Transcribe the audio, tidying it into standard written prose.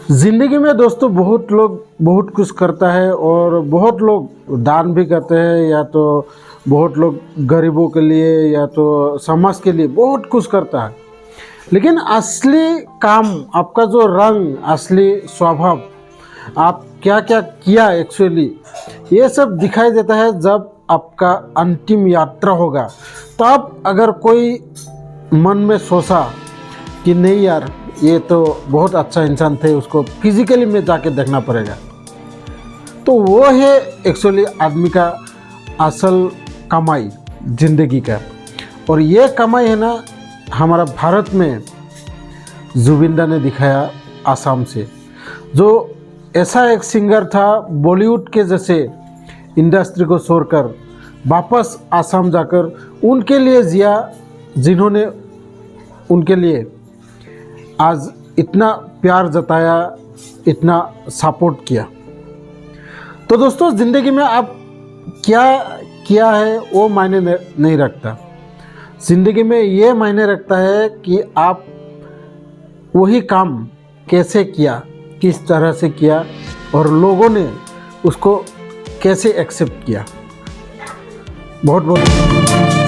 ज़िंदगी में दोस्तों बहुत लोग बहुत कुछ करता है और बहुत लोग दान भी करते हैं, या तो बहुत लोग गरीबों के लिए या तो समाज के लिए बहुत कुछ करता है। लेकिन असली काम, आपका जो रंग, असली स्वभाव, आप क्या क्या किया एक्चुअली, ये सब दिखाई देता है जब आपका अंतिम यात्रा होगा। तब अगर कोई मन में सोचा कि नहीं यार, ये तो बहुत अच्छा इंसान थे, उसको फिजिकली में जाके देखना पड़ेगा, तो वो है एक्चुअली आदमी का असल कमाई ज़िंदगी का। और ये कमाई है ना, हमारा भारत में जुबिंदा ने दिखाया आसाम से, जो ऐसा एक सिंगर था बॉलीवुड के जैसे इंडस्ट्री को छोड़कर वापस आसाम जाकर उनके लिए जिया, जिन्होंने उनके लिए आज इतना प्यार जताया, इतना सपोर्ट किया। तो दोस्तों, ज़िंदगी में आप क्या किया है वो मायने नहीं रखता। ज़िंदगी में ये मायने रखता है कि आप वही काम कैसे किया, किस तरह से किया, और लोगों ने उसको कैसे एक्सेप्ट किया। बहुत बहुत